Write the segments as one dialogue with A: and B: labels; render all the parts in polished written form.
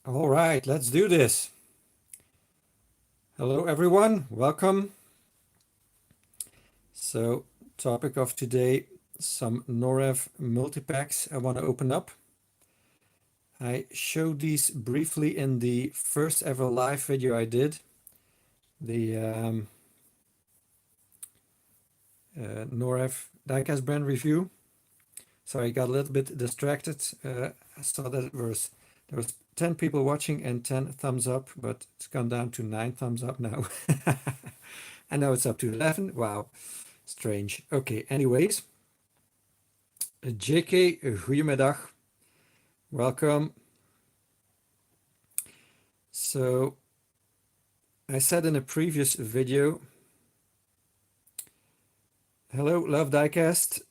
A: All right, let's do this. Hello, everyone. Welcome. So, topic of today, some Norev multipacks I want to open up. I showed these briefly in the first ever live video I did, the Norev Diecast brand review. So I got a little bit distracted. I saw that there was 10 people watching and 10 thumbs up, but it's gone down to 9 thumbs up now. And now it's up to 11. Wow, strange. Okay, anyways. JK, goedemiddag. Welcome. So I said in a previous video, hello, Love Diecast.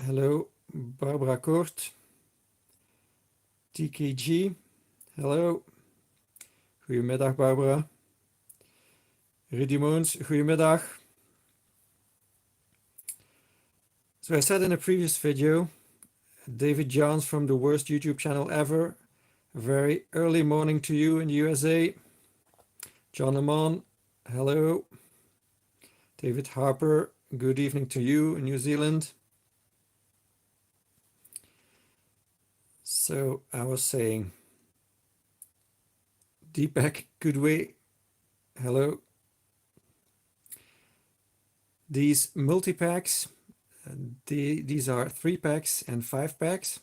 A: Hello, Barbara Kort. TKG. Hello. Goedemiddag, Barbara. Rudy Moons, goedemiddag. So I said in a previous video, David Johns from the worst YouTube channel ever. A very early morning to you in the USA. John Lamont, hello. David Harper, good evening to you in New Zealand. So I was saying, Deepak Goodway, hello. These multi-packs, these are 3-packs and 5-packs.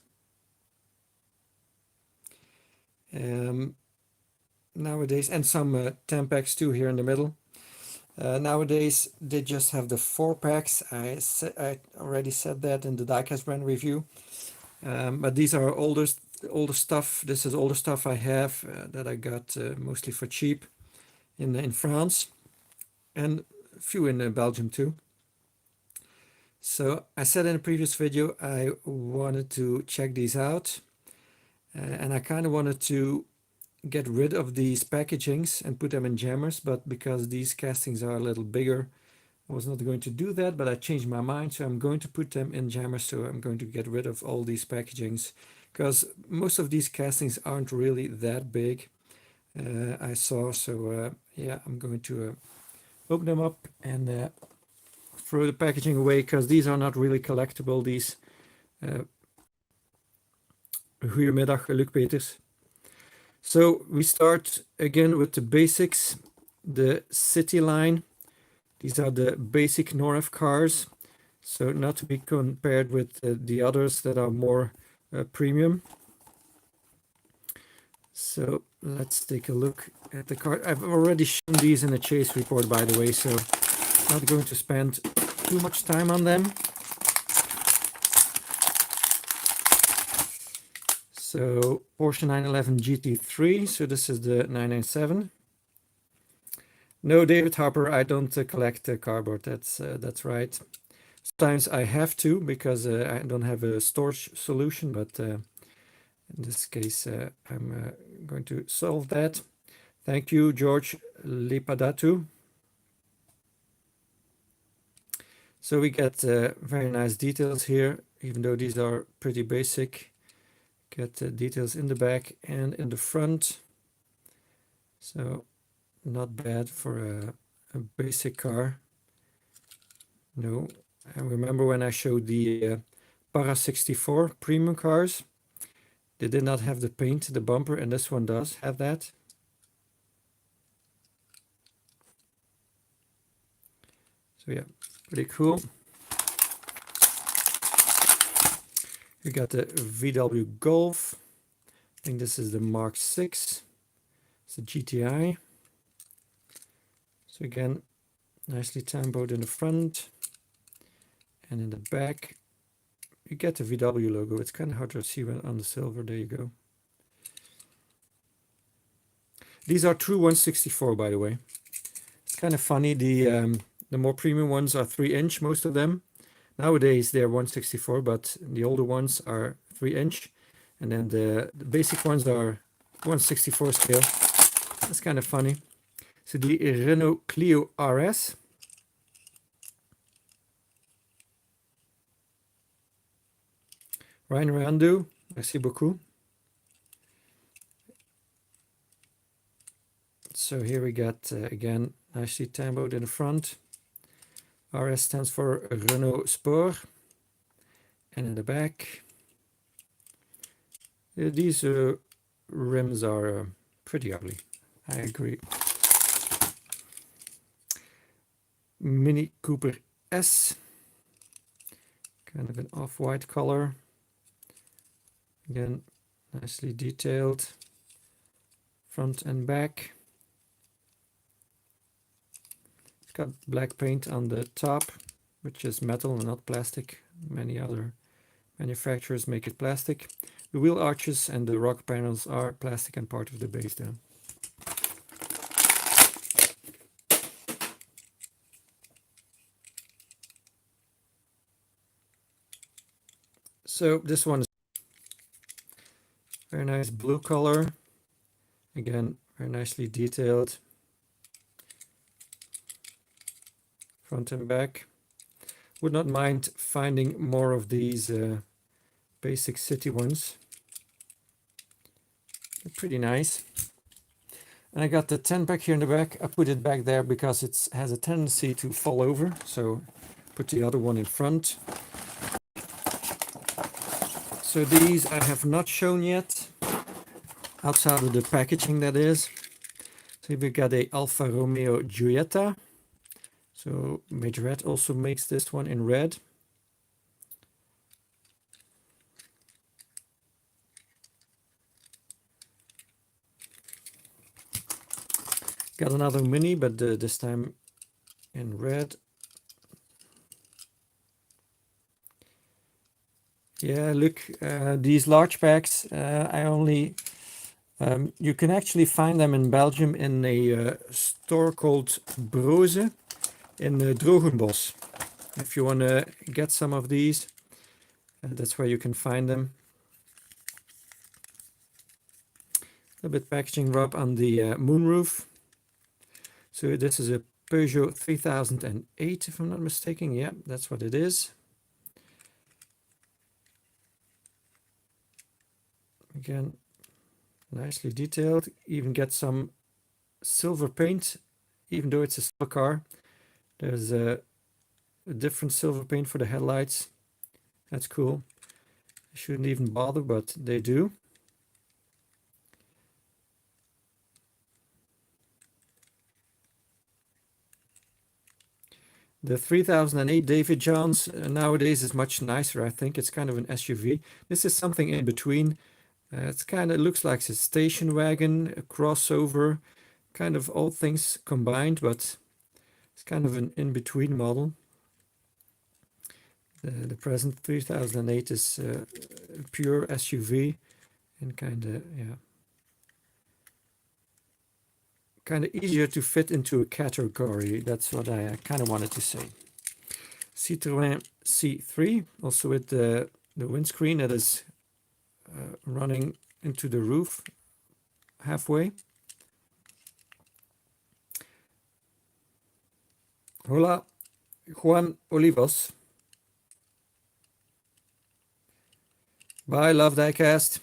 A: Nowadays, and some 10-packs too here in the middle. Nowadays, they just have the 4-packs. I already said that in the Diecast brand review. But these are older stuff. This is older stuff I have that I got mostly for cheap in France, and a few in Belgium too. So I said in a previous video I wanted to check these out, and I kind of wanted to get rid of these packagings and put them in jammers, but because these castings are a little bigger, I was not going to do that, but I changed my mind, so I'm going to put them in jammers. So I'm going to get rid of all these packagings because most of these castings aren't really that big. I saw, so yeah, I'm going to open them up and throw the packaging away because these are not really collectible. These. Goedemiddag, Luc Peters. So we start again with the basics, the City line. These are the basic Norev cars, so not to be compared with the others that are more premium. So let's take a look at the car. I've already shown these in a chase report, by the way, so not going to spend too much time on them. So Porsche 911 GT3, so this is the 997. No, David Harper, I don't collect cardboard. That's right. Sometimes I have to because I don't have a storage solution, but in this case I'm going to solve that. Thank you, George Lipadatu. So we get very nice details here, even though these are pretty basic. Get details in the back and in the front. So not bad for a basic car. No, I remember when I showed the Para 64 premium cars, they did not have the paint, the bumper, and this one does have that. So yeah, pretty cool. You got the VW Golf. I think this is the Mark 6. It's a GTI. So again, nicely tamboed in the front. And in the back, you get the VW logo. It's kind of hard to see on the silver. There you go. These are true 164, by the way. It's kind of funny. The more premium ones are 3-inch, most of them. Nowadays they're 164, but the older ones are 3-inch, and then the basic ones are 164 scale. That's kind of funny. So the Renault Clio RS. Ryan Randu, merci beaucoup. So here we got, again, nicely tamboed in the front. RS stands for Renault Sport. And in the back, these rims are pretty ugly. I agree. Mini Cooper S. Kind of an off-white color. Again, nicely detailed. Front and back. It's got black paint on the top, which is metal and not plastic. Many other manufacturers make it plastic. The wheel arches and the rock panels are plastic and part of the base though. So this one is very nice blue color. Again, very nicely detailed. Front and back. Would not mind finding more of these basic city ones. They're pretty nice. And I got the 10 pack here in the back. I put it back there because it has a tendency to fall over. So put the other one in front. So these I have not shown yet. Outside of the packaging, that is. So we got a Alfa Romeo Giulietta. So Majorette also makes this one in red. Got another Mini, but this time in red. Yeah, look, these large packs, I only... you can actually find them in Belgium in a store called Broze in Drogenbos. If you want to get some of these, that's where you can find them. A bit packaging rub on the moonroof. So this is a Peugeot 3008, if I'm not mistaken. Yeah, that's what it is. Again, nicely detailed. Even get some silver paint, even though it's a silver car. There's a different silver paint for the headlights. That's cool. I shouldn't even bother, but they do. The 3008 David Johns nowadays is much nicer, I think. It's kind of an SUV. This is something in between. It's kind of looks like a station wagon, a crossover, kind of all things combined, but it's kind of an in-between model. The present 3008 is a pure SUV and kind of, yeah, kind of easier to fit into a category. That's what I kind of wanted to say. Citroën C3, also with the windscreen that is running into the roof halfway. Hola, Juan Olivos. Bye, love Diecast.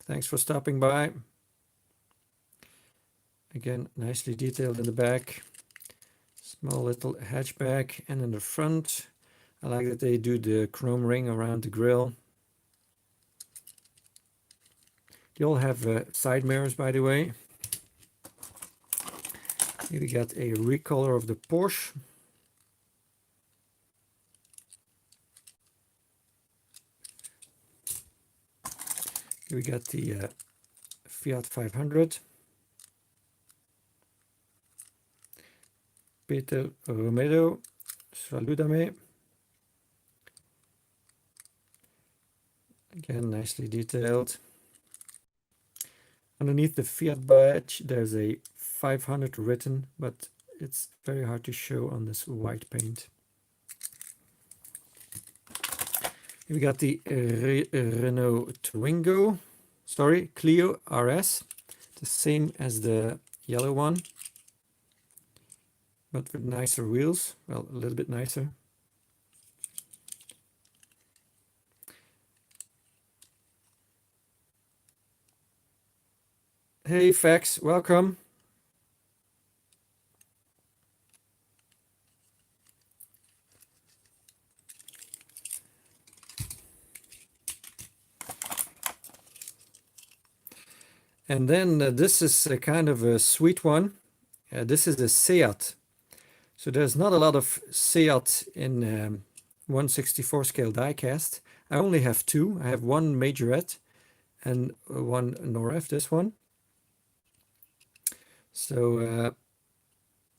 A: Thanks for stopping by. Again, nicely detailed in the back. Small little hatchback, and in the front, I like that they do the chrome ring around the grille. They all have side mirrors, by the way. Here we got a recolor of the Porsche. Here we got the Fiat 500. Peter Romero, saludame. Again, nicely detailed. Underneath the Fiat badge, there's a 500 written, but it's very hard to show on this white paint. We got the Renault Twingo, Clio RS, the same as the yellow one, but with nicer wheels, well, a little bit nicer. Hey Fax, welcome. And then this is a kind of a sweet one. This is a Seat. So there's not a lot of Seat in 1/64 scale diecast. I only have two. I have one Majorette and one Norev, this one. So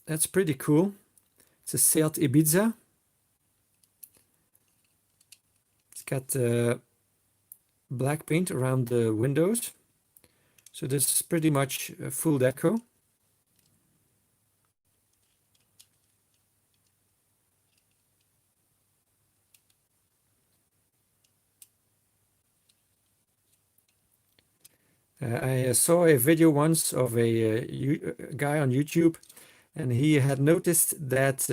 A: that's pretty cool. It's a Seat Ibiza. It's got black paint around the windows. So this is pretty much full deco. I saw a video once of a guy on YouTube, and he had noticed that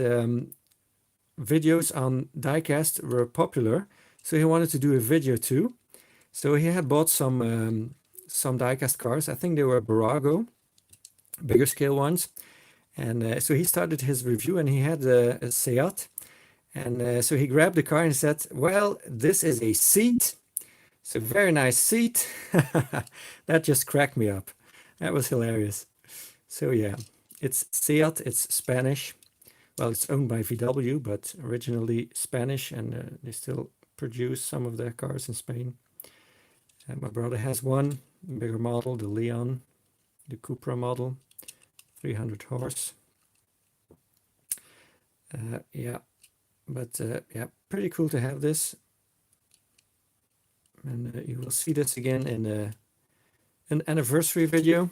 A: videos on diecast were popular, so he wanted to do a video too. So he had bought some diecast cars. I think they were Barago, bigger scale ones. And so he started his review, and he had a Seat. And so he grabbed the car and said, well, this is a seat. It's a very nice seat. That just cracked me up. That was hilarious. So yeah, it's Seat, it's Spanish. Well, it's owned by VW, but originally Spanish, and they still produce some of their cars in Spain. My brother has one bigger model, the Leon, the Cupra model, 300 horse. Yeah, but yeah, pretty cool to have this. And you will see this again in an anniversary video.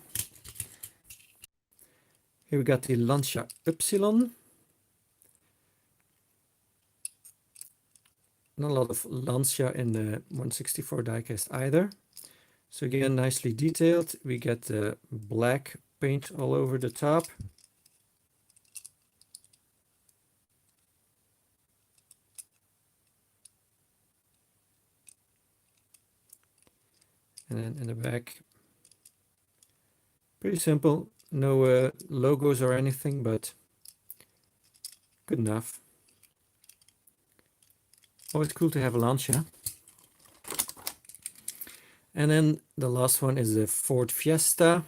A: Here we got the Lancia Ypsilon. Not a lot of Lancia in the 1/64 diecast either. So again, nicely detailed. We get the black paint all over the top. And then in the back, pretty simple. No logos or anything, but good enough. Always cool to have a Lancia. And then the last one is the Ford Fiesta.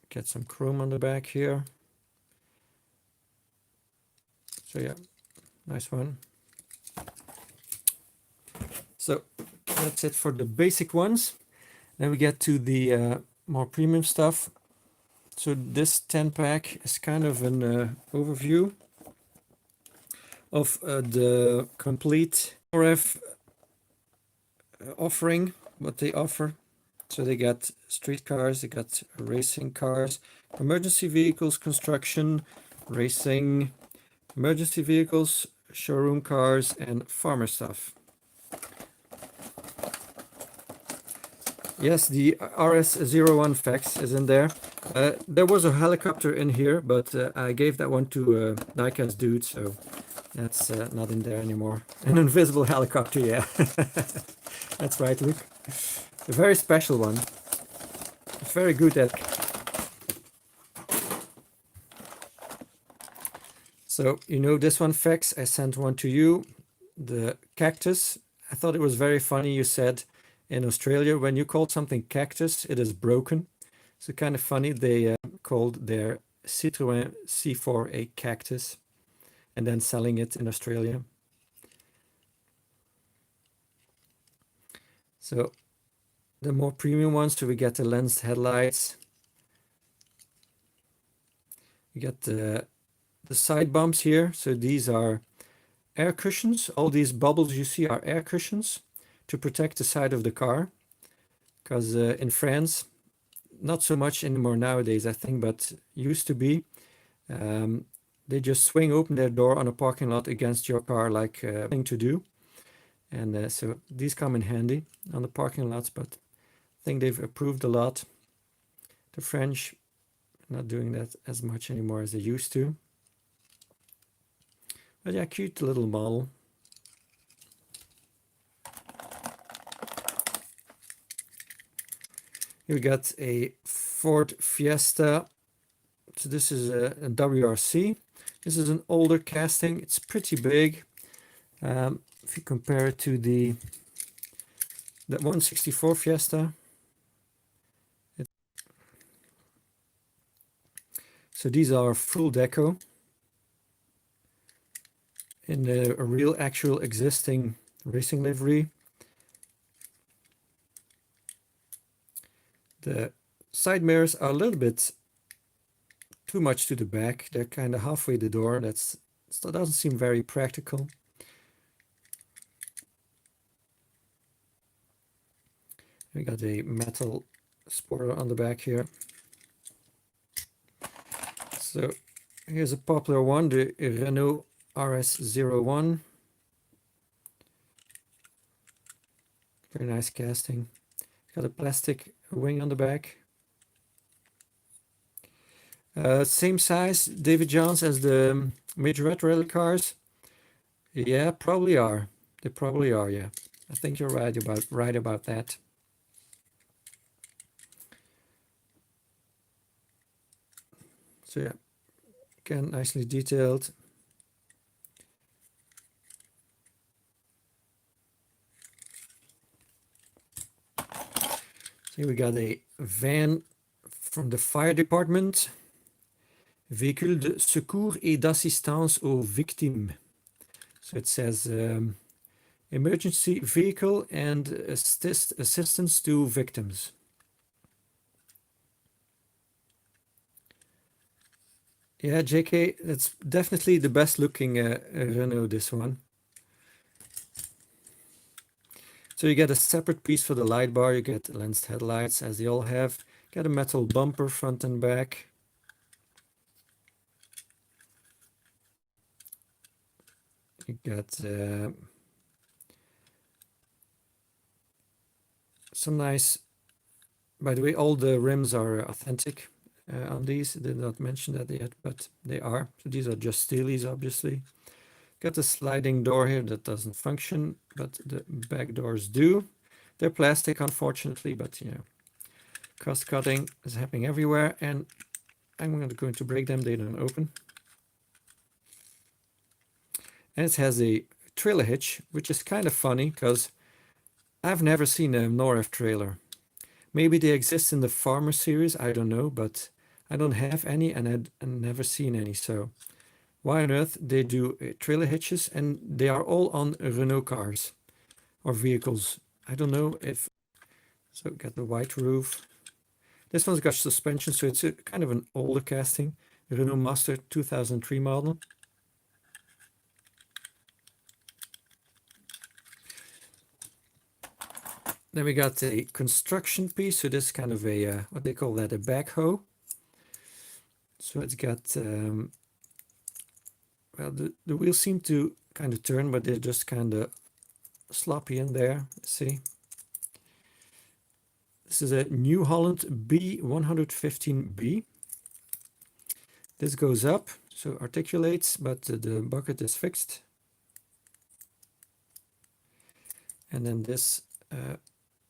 A: Get some chrome on the back here. So yeah, nice one. So that's it for the basic ones. Then we get to the more premium stuff. So this 10 pack is kind of an overview of the complete Norev offering, what they offer. So they got street cars, they got racing cars, emergency vehicles, construction, racing, emergency vehicles, showroom cars, and farmer stuff. Yes, the RS01 fax is in there. There was a helicopter in here, but I gave that one to a diecast dude, so that's not in there anymore. An invisible helicopter, yeah. That's right, Luke. A very special one. Very good at. So, you know this one, Fax, I sent one to you. The cactus. I thought it was very funny you said in Australia, when you called something cactus, it is broken. So kind of funny, they called their Citroën C4 a cactus and then selling it in Australia. So the more premium ones, so we get the lensed headlights. We get the side bumps here. So these are air cushions. All these bubbles you see are air cushions to protect the side of the car. Because in France, not so much anymore nowadays, I think, but used to be, they just swing open their door on a parking lot against your car, like thing to do. And so these come in handy on the parking lots, but I think they've improved a lot. The French not doing that as much anymore as they used to. But yeah, cute little model. Here we got a Ford Fiesta. So this is a WRC. This is an older casting. It's pretty big. If you compare it to the 164 Fiesta. So these are full deco in a real actual existing racing livery. The side mirrors are a little bit too much to the back. They're kind of halfway the door. That doesn't seem very practical. We got a metal spoiler on the back here. So here's a popular one, the Renault RS01. Very nice casting. Got a plastic wing on the back. Same size, David Johns, as the Majorette rally cars. Yeah, probably are. They probably are, yeah. I think you're right about that. So yeah, again, nicely detailed. Here we got a van from the fire department. Véhicule de secours et d'assistance aux victimes. So it says emergency vehicle and assistance to victims. Yeah, JK, that's definitely the best looking Renault, this one. So you get a separate piece for the light bar, you get lensed headlights as they all have, get a metal bumper front and back. You got some nice, by the way, all the rims are authentic on these. I did not mention that yet, but they are. So these are just steelies, obviously. Got a sliding door here that doesn't function, but the back doors do. They're plastic, unfortunately, but you know, cost cutting is happening everywhere, and I'm going to break them. They don't open. And it has a trailer hitch, which is kind of funny because I've never seen a Norev trailer. Maybe they exist in the Farmer series, I don't know, but I don't have any, and I've never seen any. So why on earth they do trailer hitches, and they are all on Renault cars or vehicles. I don't know if, so got the white roof. This one's got suspension, so it's a kind of an older casting, Renault Master 2003 model. Then we got a construction piece, so this is kind of a, what they call that, a backhoe. So it's got, well, the wheels seem to kind of turn, but they're just kind of sloppy in there. Let's see. This is a New Holland B115B. This goes up, so articulates, but the bucket is fixed. And then this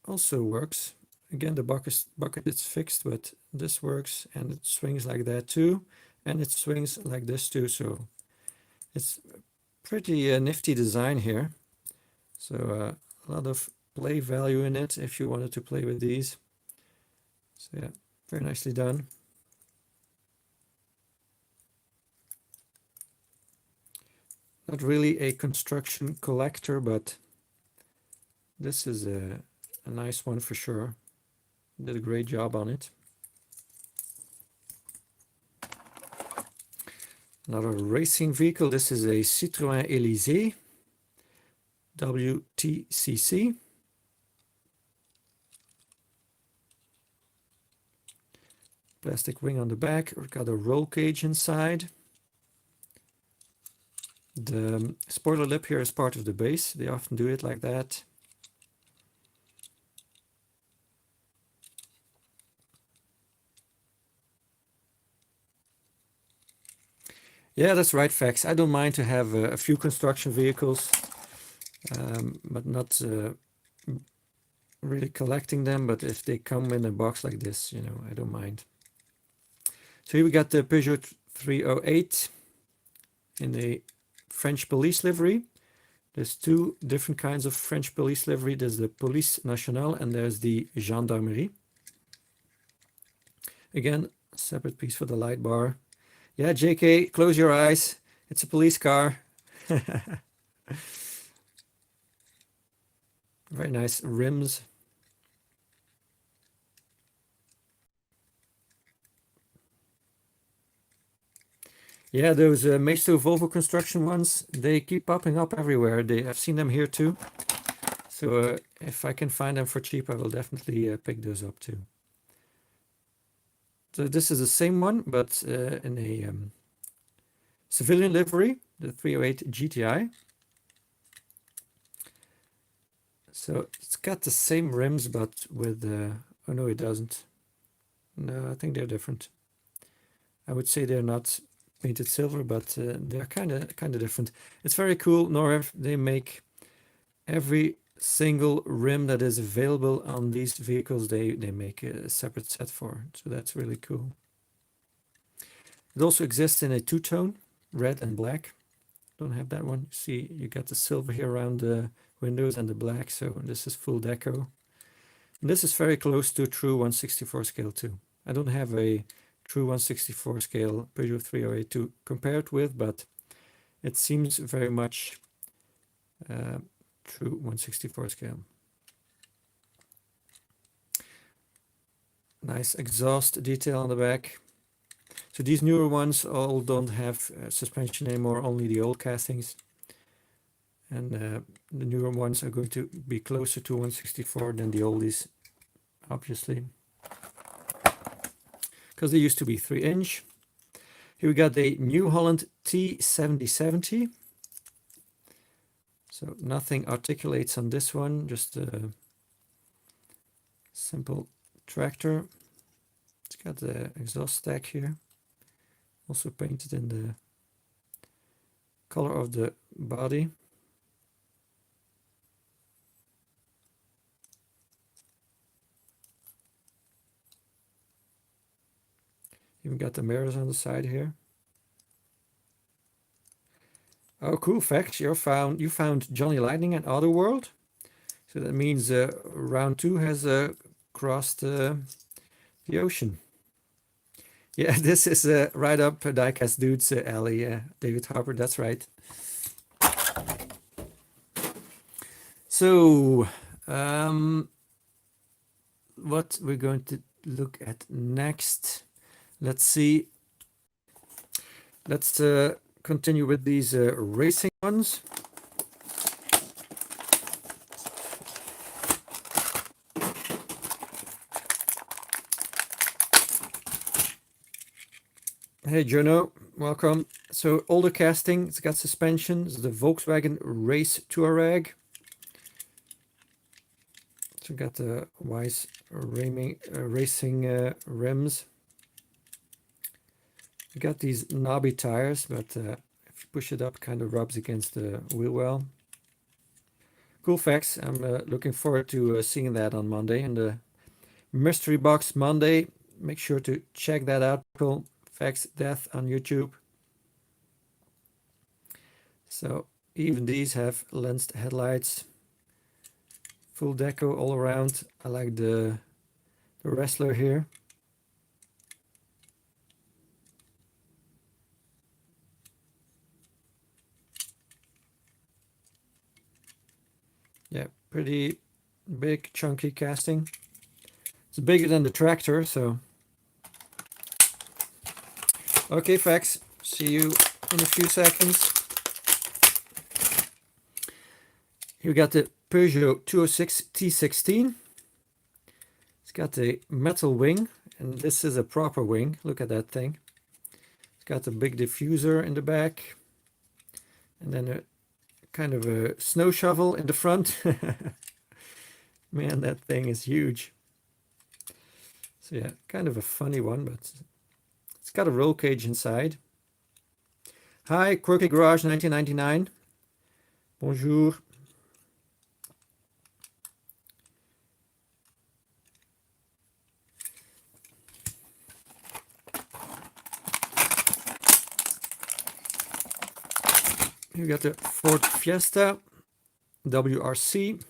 A: also works. Again, the bucket is fixed, but this works, and it swings like that too, and it swings like this too. So it's pretty nifty design here. So a lot of play value in it if you wanted to play with these. So yeah, very nicely done. Not really a construction collector, but this is a nice one for sure. Did a great job on it. Another racing vehicle. This is a Citroën Elysée WTCC. Plastic wing on the back. We've got a roll cage inside. The spoiler lip here is part of the base. They often do it like that. Yeah, that's right, Fax. I don't mind to have a few construction vehicles, but not really collecting them. But if they come in a box like this, you know, I don't mind. So here we got the Peugeot 308. in a French police livery. There's two different kinds of French police livery. There's the Police Nationale and there's the Gendarmerie. Again, separate piece for the light bar. Yeah, JK, close your eyes. It's a police car. Very nice rims. Yeah, those Maisto Volvo construction ones, they keep popping up everywhere. I've seen them here too. So if I can find them for cheap, I will definitely pick those up too. So this is the same one, but in a civilian livery, the 308 GTI. So it's got the same rims, but with, oh no, it doesn't. No, I think they're different. I would say they're not painted silver, but they're kind of different. It's very cool. Norev, they make every single rim that is available on these vehicles, they make a separate set for. So that's really cool. It also exists in a two-tone, red and black. Don't have that one. See, you got the silver here around the windows and the black. So this is full deco. And this is very close to true 1/64 scale too. I don't have a true 1/64 scale Peugeot 308 to compare it with, but it seems very much true 1/64 scale. Nice exhaust detail on the back. So these newer ones all don't have suspension anymore, only the old castings. And the newer ones are going to be closer to 1/64 than the oldies, obviously, because they used to be 3-inch. Here we got the New Holland T7070. So nothing articulates on this one, just a simple tractor. It's got the exhaust stack here, also painted in the color of the body. Even got the mirrors on the side here. Oh, cool fact! You found Johnny Lightning at Auto World, so that means round 2 has crossed the ocean. Yeah, this is right up Diecast Dude's alley. David Harper, that's right. So, what we're going to look at next? Let's see. Let's continue with these racing ones. Hey Jono, welcome. So older casting, it's got suspension. It's the Volkswagen Race Touareg. So we got the Weiss racing rims. We got these knobby tires, but if you push it up, kind of rubs against the wheel well. Cool facts. I'm looking forward to seeing that on Monday in the Mystery Box Monday. Make sure to check that out. Cool facts death on YouTube. So even these have lensed headlights. Full deco all around. I like the wrestler here. Yeah, pretty big, chunky casting. It's bigger than the tractor, so. Okay, Fax. See you in a few seconds. Here we got the Peugeot 206 T16. It's got a metal wing, and this is a proper wing. Look at that thing. It's got a big diffuser in the back, and then a kind of a snow shovel in the front. Man, that thing is huge. So yeah, kind of a funny one, but it's got a roll cage inside. Hi, Quirky Garage 1999. Bonjour. You got the Ford Fiesta WRC.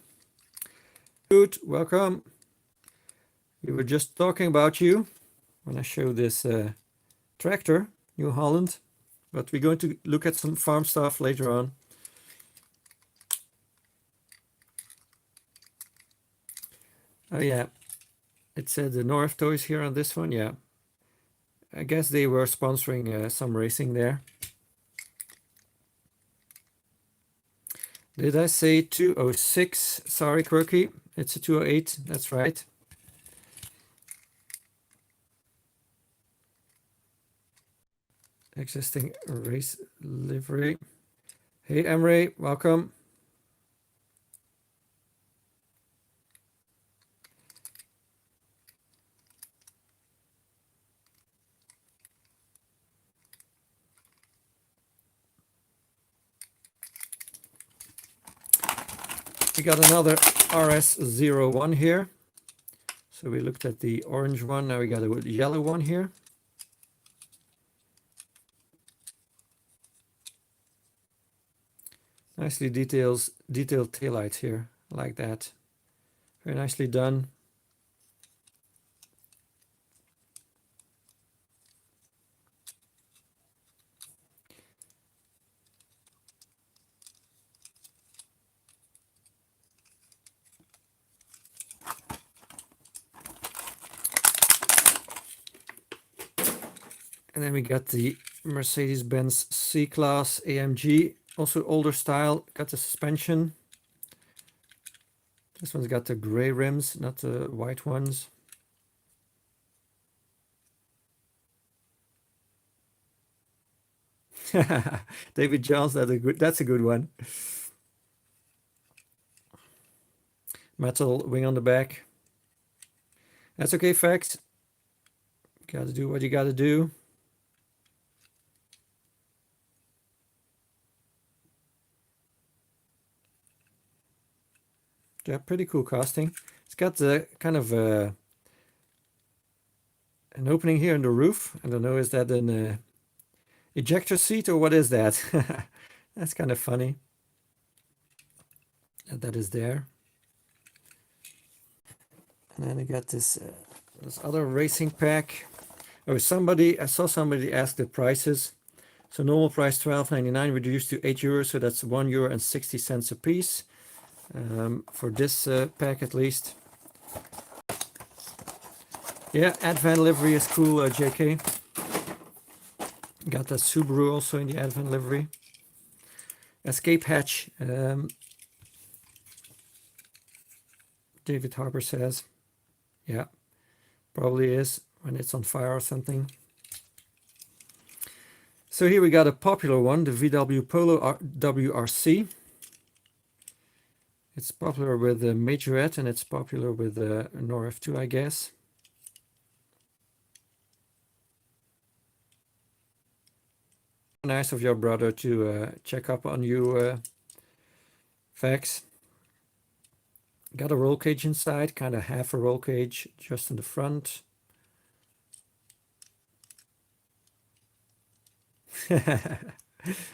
A: Good, welcome. We were just talking about you when I showed this tractor, New Holland, but we're going to look at some farm stuff later on. Oh yeah, it said the Norev toys here on this one. Yeah, I guess they were sponsoring some racing there. Did I say 206? Sorry, Quirky. It's a 208. That's right. Existing race livery. Hey, Emre, welcome. We got another RS01 here. So we looked at the orange one. Now we got a yellow one here. Nicely detailed taillights here, like that. Very nicely done. And then we got the Mercedes-Benz C-Class AMG, also older style, got the suspension. This one's got the gray rims, not the white ones. David Jones, that's a good one. Metal wing on the back. That's okay, Fact. Gotta do what you gotta do. Yeah, pretty cool casting. It's got the kind of an opening here in the roof. I don't know, is that an ejector seat or what is that? That's kind of funny. And that is there. And then I got this other racing pack. Oh, I saw somebody ask the prices. So normal price €12.99 reduced to €8, so that's €1.60 a piece for this pack at least. Yeah, Advan livery is cool, JK. Got that Subaru also in the Advan livery. Escape hatch, David Harper says. Yeah, probably is when it's on fire or something. So here we got a popular one, the VW Polo WRC. It's popular with the Majorette and it's popular with the Norev too, I guess. Nice of your brother to check up on you, Fax. Got a roll cage inside, kind of half a roll cage just in the front.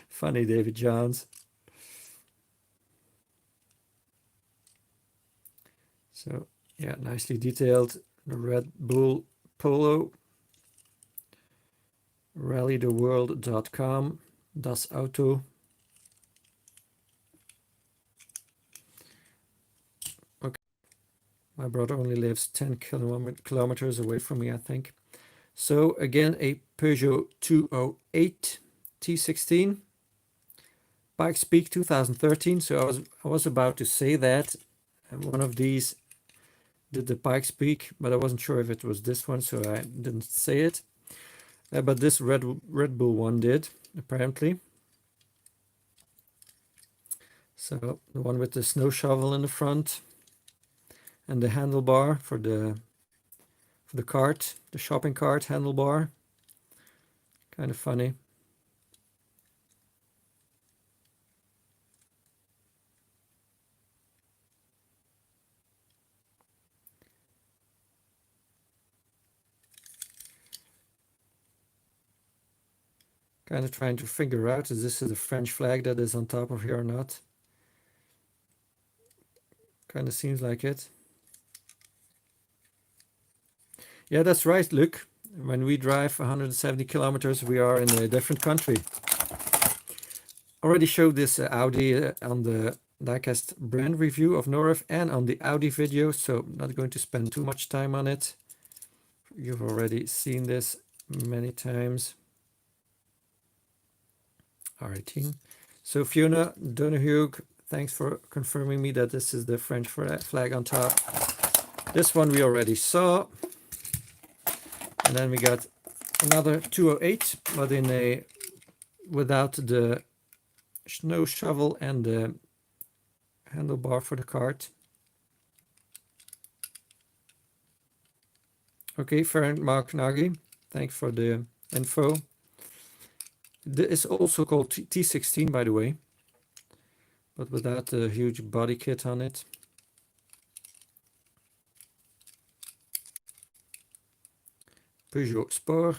A: Funny, David Johns. So yeah, nicely detailed. The Red Bull Polo. Rallytheworld.com. Das Auto. Okay. My brother only lives 10 kilometers away from me, I think. So again, a Peugeot 208 T16. Pikes Peak 2013. So I was about to say that one of these did the Pikes Peak, but I wasn't sure if it was this one, so I didn't say it. But this Red Bull one did, apparently. So the one with the snow shovel in the front and the handlebar for the cart, the shopping cart handlebar. Kind of funny. Kind of trying to figure out if this is the French flag that is on top of here or not. Kind of seems like it. Yeah, that's right, Luke. When we drive 170 kilometers, we are in a different country. Already showed this Audi on the Diecast brand review of Norev and on the Audi video, so I'm not going to spend too much time on it. You've already seen this many times. Alrighty. So Fiona Donahue, thanks for confirming me that this is the French flag on top. This one we already saw. And then we got another 208, but in a without the snow shovel and the handlebar for the cart. Okay, Ferenc Mark Nagy, thanks for the info. This is also called T16, by the way, but without the huge body kit on it. Peugeot Sport.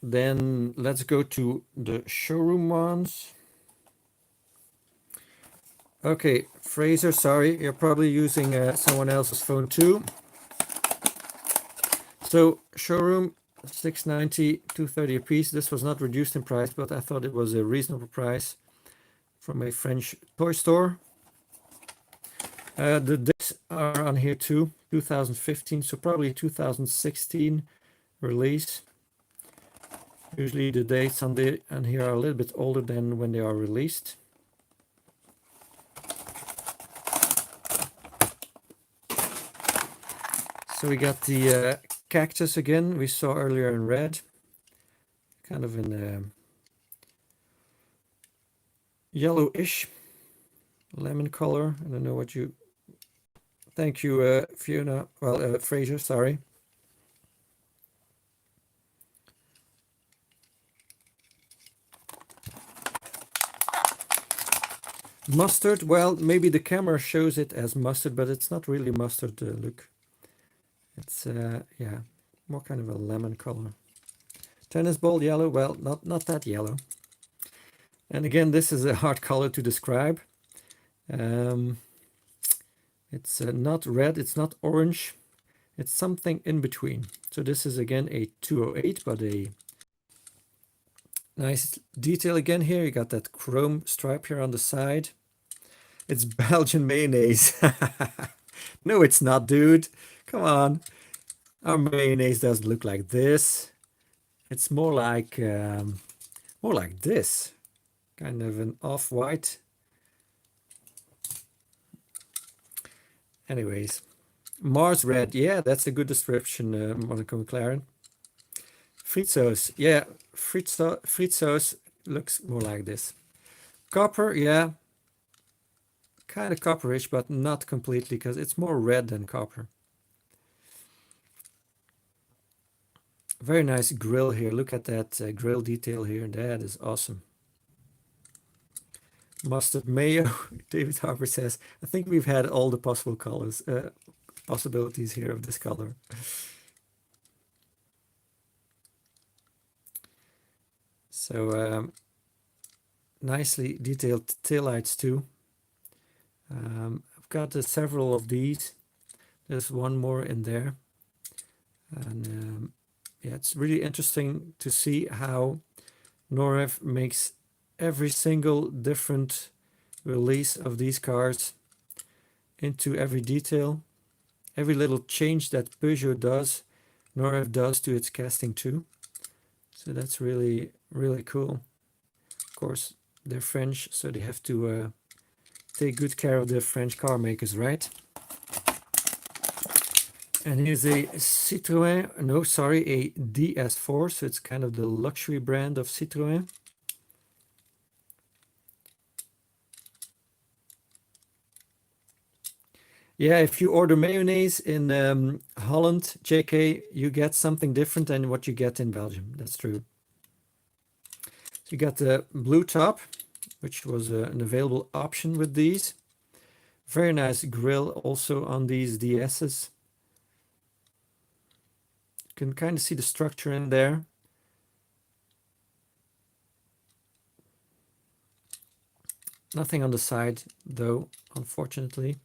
A: Then let's go to the showroom ones. Okay, Fraser, sorry, you're probably using someone else's phone too. So showroom 690, 230 a piece. This was not reduced in price, but I thought it was a reasonable price from a French toy store. The dates are on here too, 2015, so probably 2016 release. Usually the dates on here are a little bit older than when they are released. So we got the cactus again, we saw earlier in red, kind of in yellowish lemon color. I don't know what you... Thank you, Fiona. Well, Fraser, sorry. Mustard, well, maybe the camera shows it as mustard, but it's not really mustard, look. It's, yeah, more kind of a lemon color. Tennis ball yellow, well, not that yellow. And again, this is a hard color to describe. It's not red, it's not orange. It's something in between. So this is again a 208, but a nice detail again here. You got that chrome stripe here on the side. It's Belgian mayonnaise. No, it's not, dude. Come on. Our mayonnaise doesn't look like this. It's more like this. Kind of an off-white. Anyways, Mars red. Yeah, that's a good description, Monica McLaren. Friet sauce. Yeah, friet sauce looks more like this. Copper, yeah. Kind of copperish, but not completely, because it's more red than copper. Very nice grill here. Look at that grill detail here. That is awesome. Mustard mayo. David Harper says, I think we've had all the possible colors, possibilities here of this color. So nicely detailed taillights too. I've got several of these. There's one more in there. And yeah, it's really interesting to see how Norev makes every single different release of these cars into every detail. Every little change that Peugeot does, Norev does to its casting too. So that's really, really cool. Of course, they're French, so they have to take good care of the French car makers, right? And here's a Citroën, no, sorry, a DS4, so it's kind of the luxury brand of Citroën. Yeah, if you order mayonnaise in Holland, JK, you get something different than what you get in Belgium. That's true. So you got the blue top, which was an available option with these. Very nice grille also on these DS's. You can kind of see the structure in there. Nothing on the side though, unfortunately.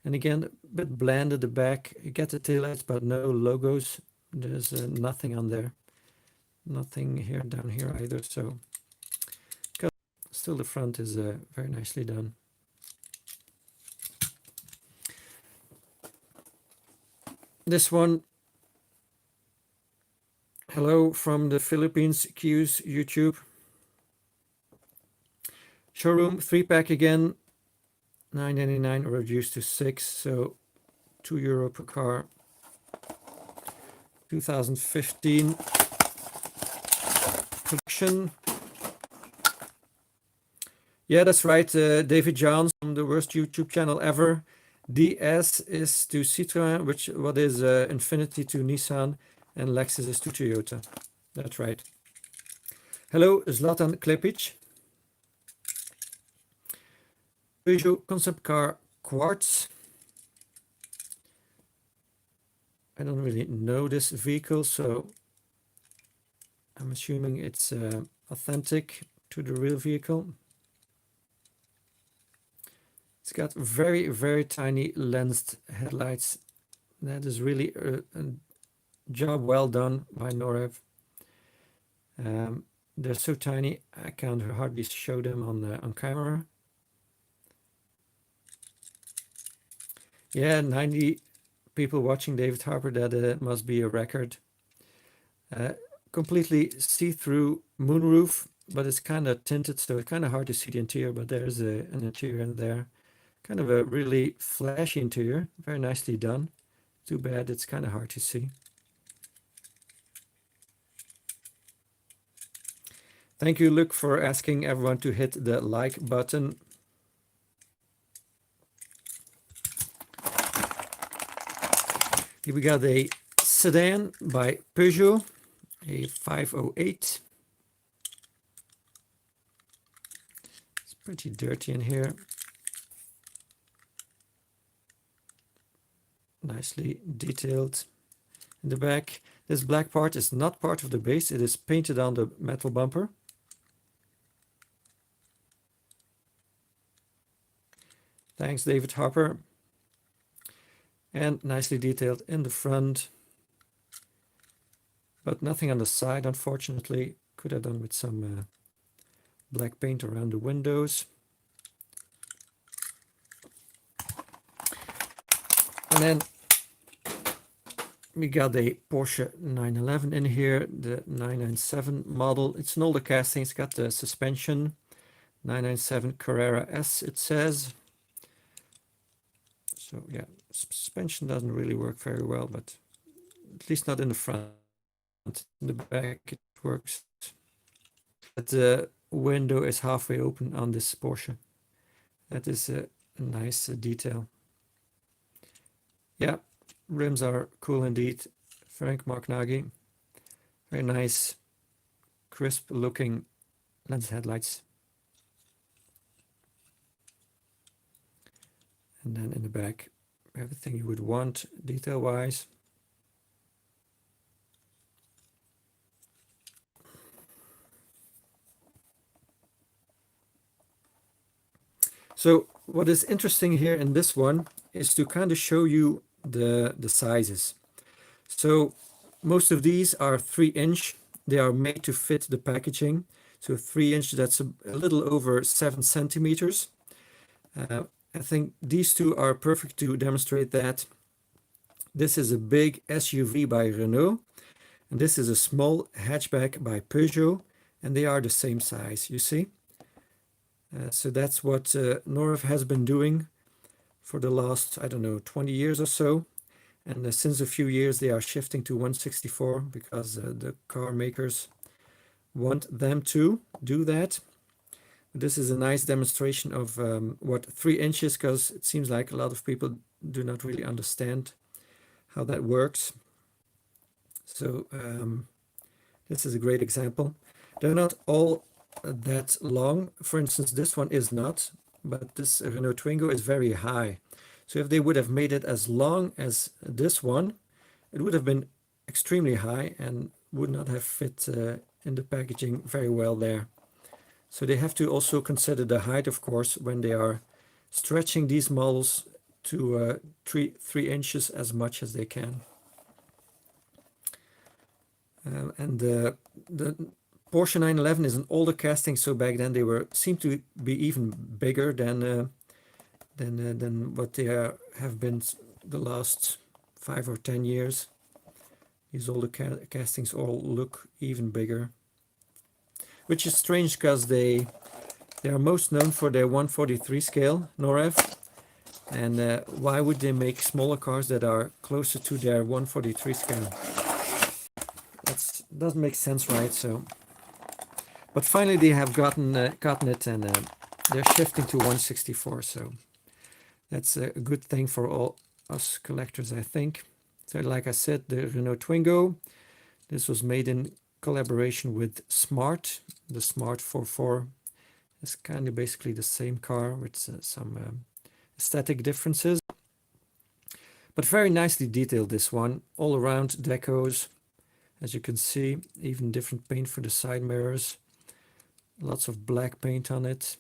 A: And again, a bit bland at the back. You get the taillights, but no logos. There's nothing on there. Nothing here, down here either. So still the front is very nicely done. This one, hello from the Philippines, Q's YouTube. Showroom 3-pack again, $9.99 reduced to 6, so €2 per car. 2015 production. Yeah, that's right, David Johns from the worst YouTube channel ever. DS is to Citroën, what is Infiniti to Nissan, and Lexus is to Toyota. That's right. Hello, Zlatan Klepic. Peugeot concept car Quartz. I don't really know this vehicle, so I'm assuming it's authentic to the real vehicle. It's got very, very tiny lensed headlights. That is really a job well done by Norev. They're so tiny, I can hardly show them on camera. Yeah, 90 people watching David Harper, that must be a record. Completely see-through moonroof, but it's kind of tinted, so it's kind of hard to see the interior, but there's an interior in there. Kind of a really flashy interior, very nicely done. Too bad it's kind of hard to see. Thank you, Luke, for asking everyone to hit the like button. Here we got a sedan by Peugeot, a 508. It's pretty dirty in here. Nicely detailed in the back. This black part is not part of the base. It is painted on the metal bumper. Thanks, David Harper. And nicely detailed in the front. But nothing on the side, unfortunately. Could have done with some black paint around the windows. And then we got a Porsche 911 in here, the 997 model. It's an older casting. It's got the suspension, 997 Carrera S, it says. So yeah, suspension doesn't really work very well, but at least not in the front. In the back it works. But the window is halfway open on this Porsche. That is a nice detail. Yeah, rims are cool indeed. Frank Marknagi. Very nice, crisp looking lens headlights. And then in the back, everything you would want detail wise. So what is interesting here in this one is to kind of show you the sizes. So most of these are 3-inch. They are made to fit the packaging. So 3-inch, that's a little over 7 centimeters. I think these two are perfect to demonstrate that. This is a big SUV by Renault, and this is a small hatchback by Peugeot, and they are the same size, you see. So that's what Norev has been doing for the last, I don't know, 20 years or so. And since a few years they are shifting to 164 because the car makers want them to do that. This is a nice demonstration of what 3 inches, because it seems like a lot of people do not really understand how that works. So this is a great example. They're not all that long. For instance, this one is not, but this Renault Twingo is very high. So if they would have made it as long as this one, it would have been extremely high and would not have fit in the packaging very well there. So they have to also consider the height, of course, when they are stretching these models to 3 inches as much as they can. And the Porsche 911 is an older casting, so back then they seem to be even bigger than what they have been the last 5 or 10 years. These older castings all look even bigger, which is strange because they are most known for their 143 scale Norev. And why would they make smaller cars that are closer to their 143 scale? That doesn't make sense, right? So, but finally they have gotten it, and they're shifting to 164. So that's a good thing for all us collectors, I think. So, like I said, the Renault Twingo. This was made in collaboration with Smart. The Smart 44 is kind of basically the same car with some aesthetic differences. But very nicely detailed, this one. All around decos, as you can see. Even different paint for the side mirrors. Lots of black paint on it.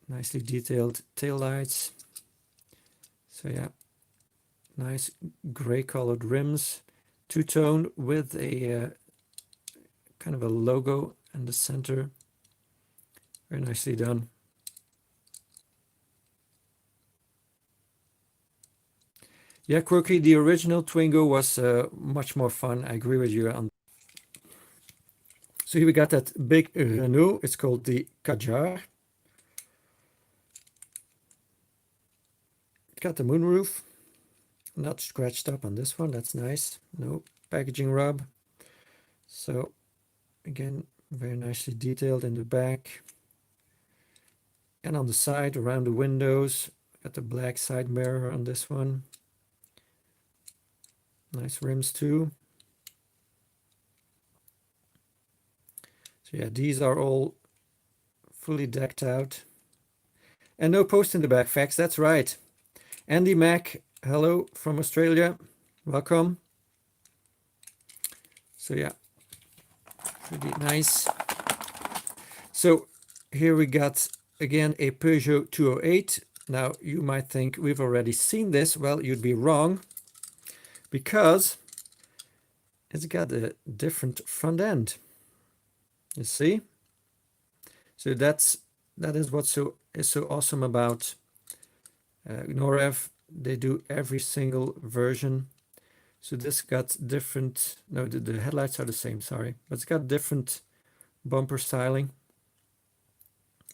A: Nicely detailed taillights. So yeah, nice gray colored rims. Two-tone with a kind of a logo in the center. Very nicely done. Yeah, Quirky, the original Twingo was much more fun. I agree with you on. So here we got that big Renault. It's called the Kadjar. Got the moonroof. Not scratched up on this one. That's nice. No packaging rub. So again, very nicely detailed in the back. And on the side, around the windows, got the black side mirror on this one. Nice rims too. So yeah, these are all fully decked out. And no post in the back, Fax, that's right. Andy Mack, hello from Australia. Welcome. So yeah, pretty nice. So here we got, again, a Peugeot 208. Now, you might think we've already seen this. Well, you'd be wrong, because it's got a different front end. You see? So that is what is so awesome about Norev. They do every single version. So this got different, no, the headlights are the same, sorry, but it's got different bumper styling.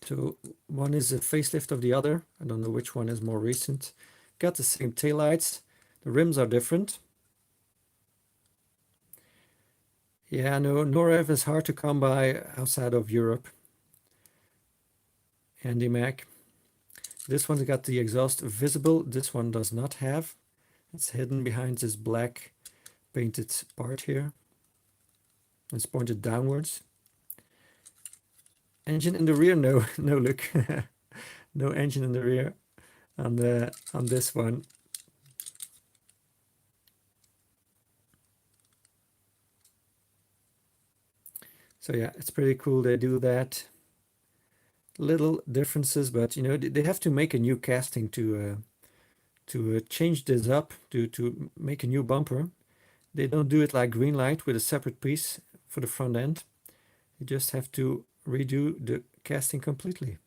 A: So one is a facelift of the other. I don't know which one is more recent. Got the same taillights. The rims are different. Yeah, no, Norev is hard to come by outside of Europe. Andy Mac. This one's got the exhaust visible. This one does not have. It's hidden behind this black painted part here. It's pointed downwards. Engine in the rear, no, no, look, no engine in the rear on this one. So yeah, it's pretty cool they do that. Little differences, but you know, they have to make a new casting to change this up, to make a new bumper. They don't do it like Greenlight with a separate piece for the front end. You just have to redo the casting completely.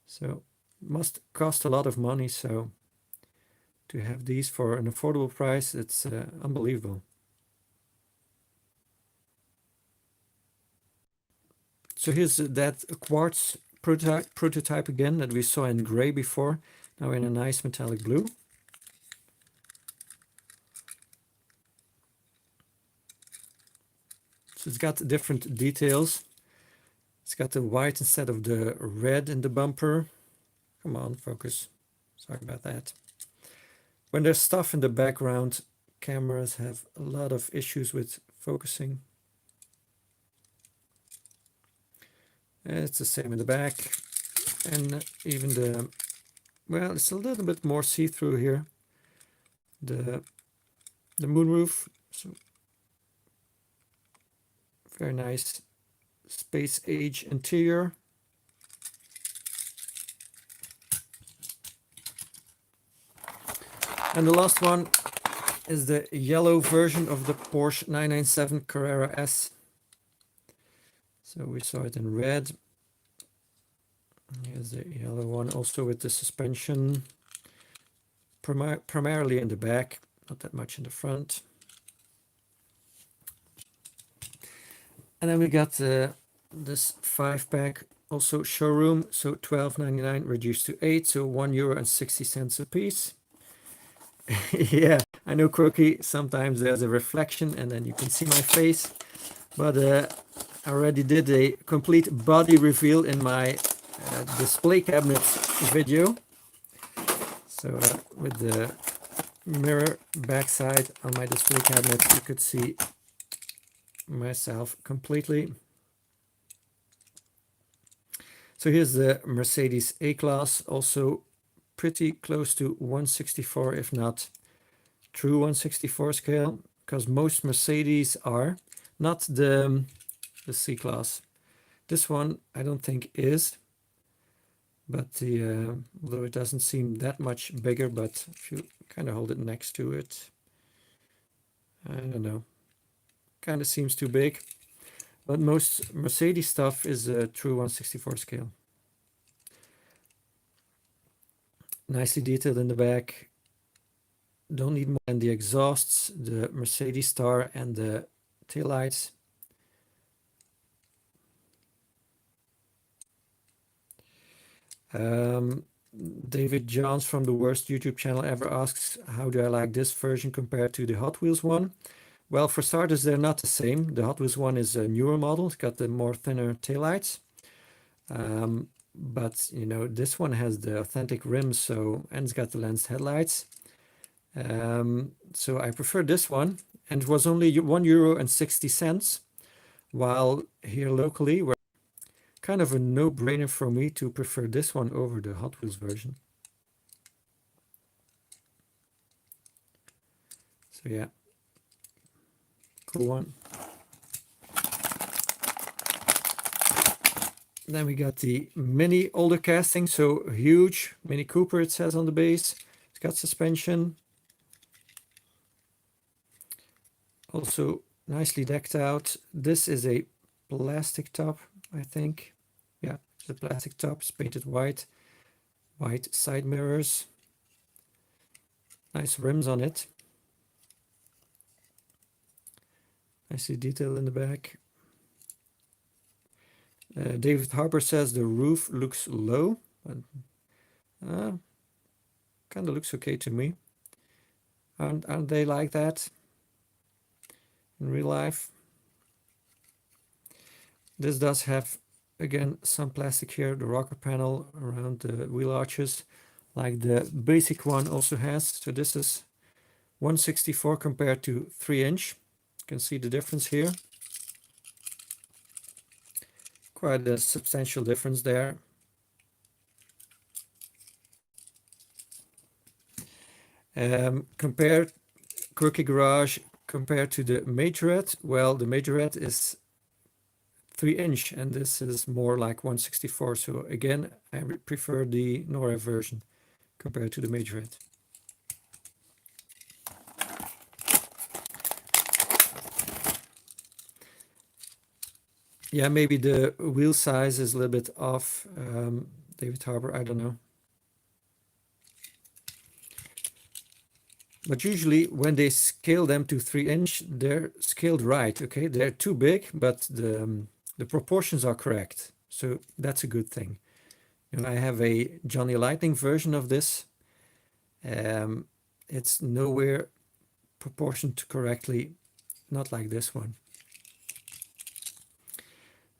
A: So must cost a lot of money. So to have these for an affordable price, it's unbelievable. So here's that quartz prototype again that we saw in gray before, now in a nice metallic blue. So it's got different details. It's got the white instead of the red in the bumper. Come on, focus. Sorry about that. When there's stuff in the background, cameras have a lot of issues with focusing. And it's the same in the back. And even the, well, it's a little bit more see-through here. The moonroof, so very nice space age interior. And the last one is the yellow version of the Porsche 997 Carrera S. So we saw it in red. Here's the yellow one, also with the suspension, primarily in the back, not that much in the front. And then we got this 5-pack, also showroom, so $12.99 reduced to 8, so €1.60 a piece. Yeah, I know, Croaky, sometimes there's a reflection and then you can see my face, but I already did a complete body reveal in my display cabinets video. So with the mirror backside on my display cabinet, you could see myself completely. So here's the Mercedes A-Class, also pretty close to 1/64, if not true 1/64 scale, because most Mercedes are, not the C-Class. This one I don't think is, but the although it doesn't seem that much bigger, but if you kind of hold it next to it, I don't know, kind of seems too big. But most Mercedes stuff is a true 1/64 scale. Nicely detailed in the back. Don't need more than the exhausts, the Mercedes star and the taillights. David Johns from the worst YouTube channel ever asks, how do I like this version compared to the Hot Wheels one? Well, for starters, they're not the same. The Hot Wheels one is a newer model. It's got the more thinner taillights. But, you know, this one has the authentic rims, so, and it's got the lensed headlights. So I prefer this one. And it was only €1.60, while here locally, where kind of a no-brainer for me to prefer this one over the Hot Wheels version. So yeah, cool one. Then we got the Mini older casting, so huge Mini Cooper, it says on the base. It's got suspension. Also nicely decked out. This is a plastic top, I think. Yeah, it's a plastic top. It's painted white. White side mirrors. Nice rims on it. Nicely detailed in the back. David Harper says the roof looks low, but kind of looks okay to me. Aren't they like that in real life? This does have, again, some plastic here, the rocker panel around the wheel arches, like the basic one also has. So this is 1/64 compared to 3-inch. You can see the difference here. Quite a substantial difference there. Compared, Quirky Garage, compared to the Majorette, well, the Majorette is 3-inch and this is more like 1/64. So again, I prefer the Norev version compared to the Majorette. Yeah, maybe the wheel size is a little bit off, David Harbour, I don't know. But usually when they scale them to 3-inch, they're scaled right, okay? They're too big, but the proportions are correct. So that's a good thing. You know, I have a Johnny Lightning version of this. It's nowhere proportioned correctly, not like this one.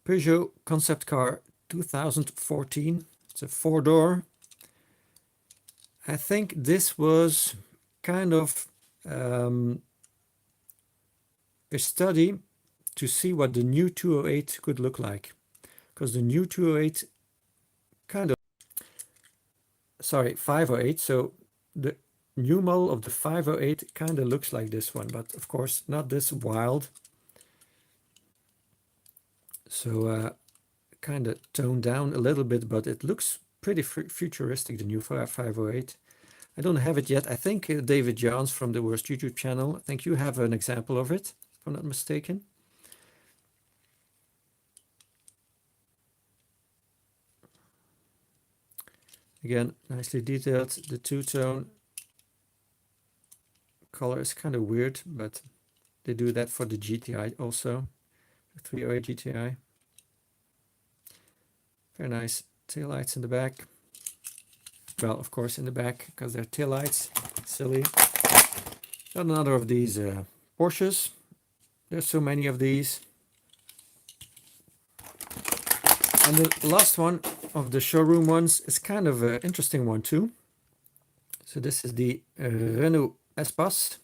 A: Peugeot concept car 2014. It's a 4-door. I think this was kind of a study to see what the new 208 could look like, because the new 208 kind of, sorry, 508, so the new model of the 508 kind of looks like this one, but of course not this wild. So kind of toned down a little bit, but it looks pretty futuristic, the new 508. I don't have it yet. I think David Johns from the Worst YouTube channel, I think you have an example of it, if I'm not mistaken. Again, nicely detailed. The two-tone color is kind of weird, but they do that for the GTI also, the 308 GTI. Very nice taillights in the back. Well, of course in the back, because they're taillights. Silly. Got another of these Porsches. There's so many of these. And the last one of the showroom ones is kind of an interesting one too. So this is the Renault Espace.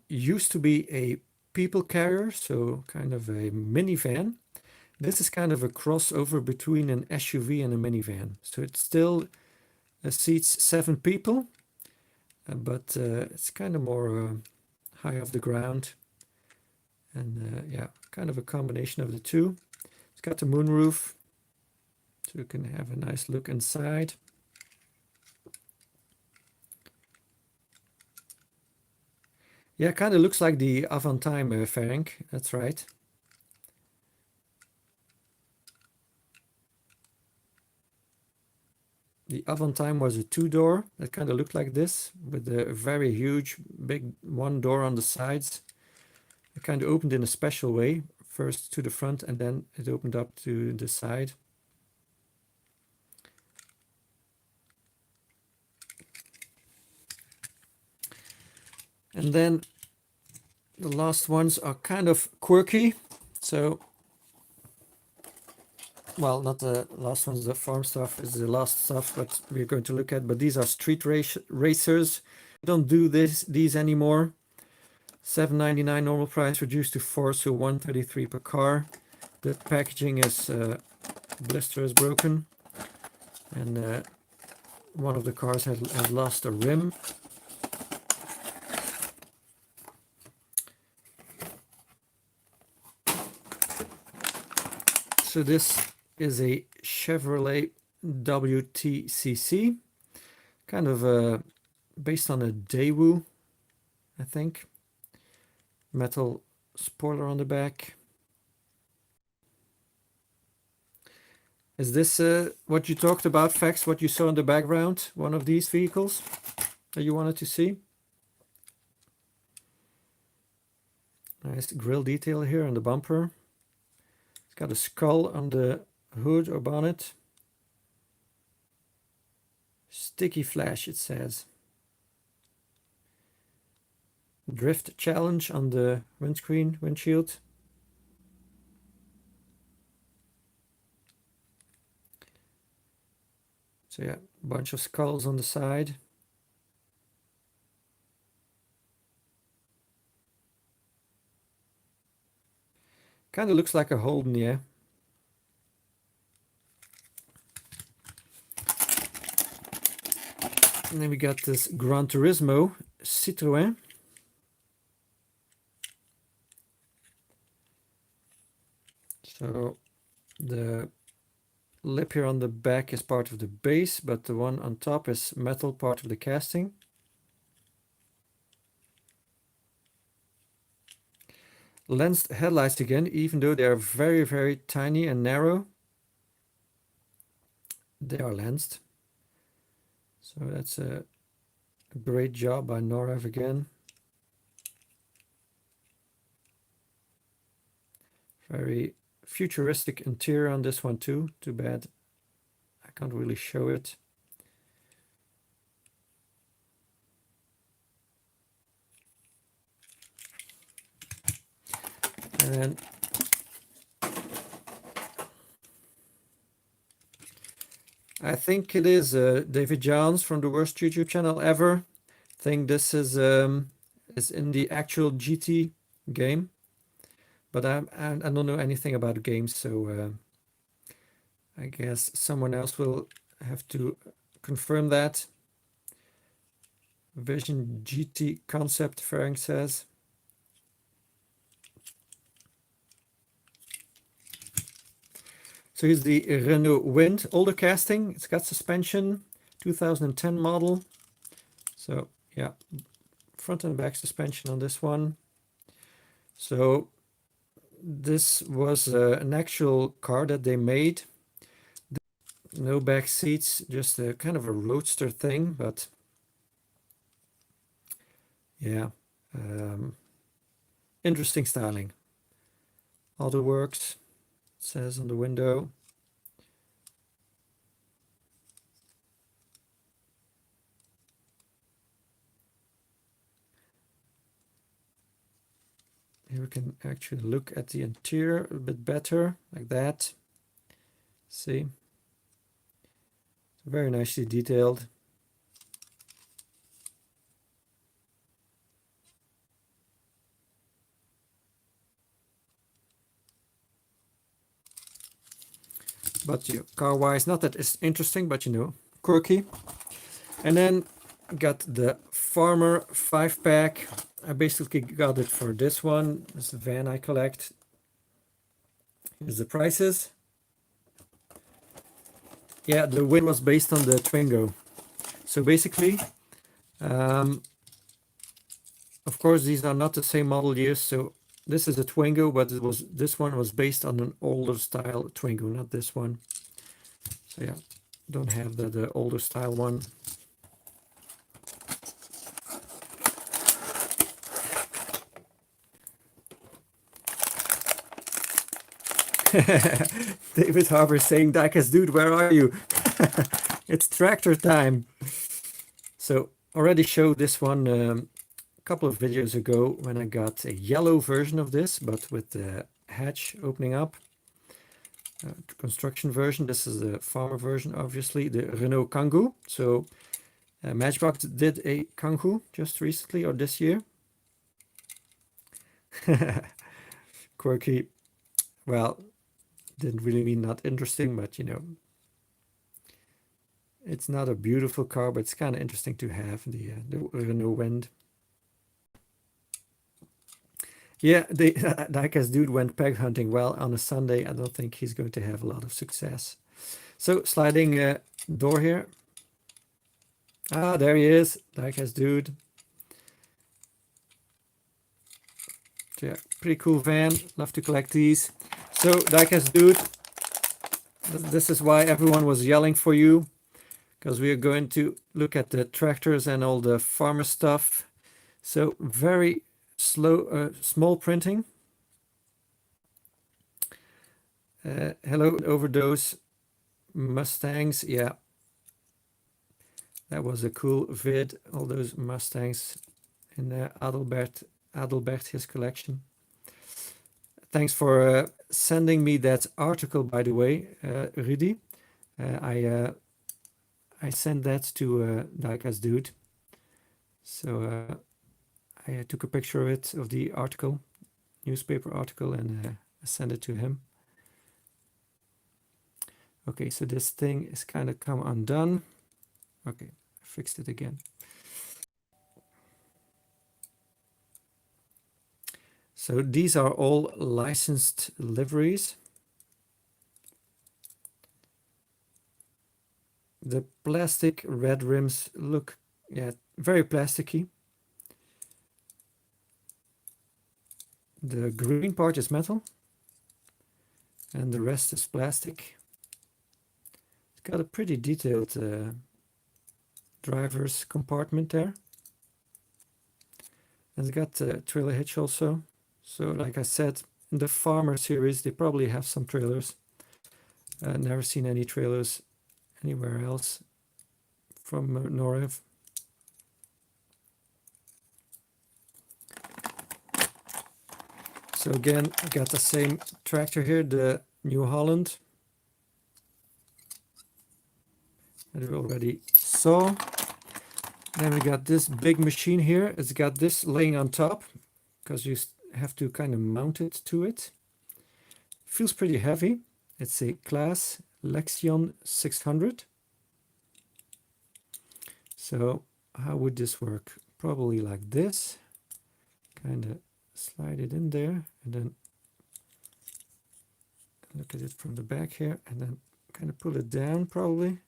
A: Used to be a people carrier, so kind of a minivan. This is kind of a crossover between an SUV and a minivan. So it still seats 7 people, but it's kind of more high off the ground. And yeah, kind of a combination of the two. It's got the moonroof, so you can have a nice look inside. Yeah, kind of looks like the Avantime fairing, that's right. The Avantime was a 2-door that kind of looked like this, with a very huge, big 1 door on the sides. It kind of opened in a special way, first to the front and then it opened up to the side. And then the last ones are kind of quirky. So, well, not the last ones, the farm stuff is the last stuff, but we're going to look at. But these are street racers. We don't do these anymore. $7.99 normal price, reduced to 4, so $133 per car. The packaging is blister is broken, and one of the cars has lost a rim. So this is a Chevrolet WTCC, kind of based on a Daewoo, I think. Metal spoiler on the back. Is this what you talked about, Fax, what you saw in the background, one of these vehicles that you wanted to see? Nice grille detail here on the bumper. It's got a skull on the hood or bonnet. Sticky flash, it says. Drift challenge on the windshield. So yeah, bunch of skulls on the side. Kind of looks like a Holden, yeah. And then we got this Gran Turismo Citroën. So the lip here on the back is part of the base, but the one on top is metal, part of the casting. Lensed headlights again, even though they are very, very tiny and narrow. They are lensed. So that's a great job by Norev again. Very futuristic interior on this one too. Too bad I can't really show it. And I think it is David Johns from the Worst YouTube channel ever. I think this is in the actual GT game, but I don't know anything about games, so I guess someone else will have to confirm that. Vision GT concept fairing says. So here's the Renault Wind, older casting. It's got suspension, 2010 model. So yeah, front and back suspension on this one. So this was an actual car that they made. No back seats, just a kind of a roadster thing, but yeah, interesting styling. Auto works, it says on the window. Here we can actually look at the interior a bit better, like that. See? Very nicely detailed. But car-wise, not that it's interesting, but quirky. And then got the Farmer 5-pack. I basically got it for this one. This is the van I collect. Here's the prices. Yeah, the win was based on the Twingo. So basically, of course, these are not the same model years. So this is a Twingo, but this one was based on an older style Twingo, not this one. So yeah, don't have the older style one. David Harbour saying, Diecast dude, where are you? It's tractor time. So already showed this one a couple of videos ago when I got a yellow version of this, but with the hatch opening up. Construction version. This is the farmer version, obviously, the Renault Kangoo. So Matchbox did a Kangoo just recently or this year. Quirky. Well, didn't really mean not interesting, but it's not a beautiful car, but it's kind of interesting to have the Renault Wind. Yeah, the Diecast dude went peg hunting. Well, on a Sunday, I don't think he's going to have a lot of success. So sliding door here. Ah, there he is, Diecast dude. So yeah, pretty cool van. Love to collect these. So Diecast dude, this is why everyone was yelling for you, because we are going to look at the tractors and all the farmer stuff. So very slow, small printing. Hello, Overdose Mustangs. Yeah, that was a cool vid. All those Mustangs in Adelbert his collection. Thanks for sending me that article, by the way, Rudy. I sent that to Diecast dude. So I took a picture of it, of the article, newspaper article, and I sent it to him. Okay, so this thing is kind of come undone. Okay, I fixed it again. So these are all licensed liveries. The plastic red rims look, yeah, very plasticky. The green part is metal, and the rest is plastic. It's got a pretty detailed driver's compartment there. And it's got a trailer hitch also. So like I said, in the Farmer series, they probably have some trailers. Never seen any trailers anywhere else from Norev. So again, I got the same tractor here, the New Holland, that we already saw. Then we got this big machine here. It's got this laying on top because you have to kind of mount it to it. Feels pretty heavy. It's a Class Lexion 600. So how would this work? Probably like this. Kind of slide it in there and then look get it from the back here and then kind of pull it down probably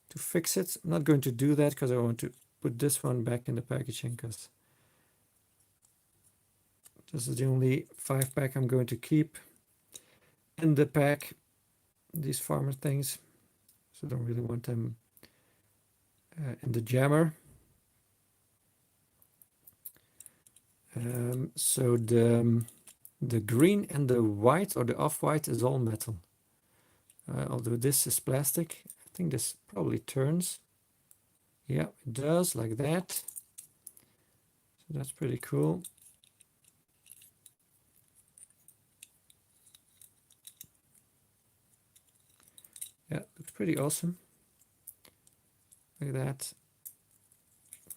A: to fix it. I'm not going to do that because I want to put this one back in the packaging, because this is the only 5-pack I'm going to keep in the pack, these farmer things, so I don't really want them in the jammer. So the green and the white, or the off-white, is all metal. Although this is plastic. I think this probably turns. Yeah, it does, like that. So that's pretty cool. Yeah, looks pretty awesome. Like that.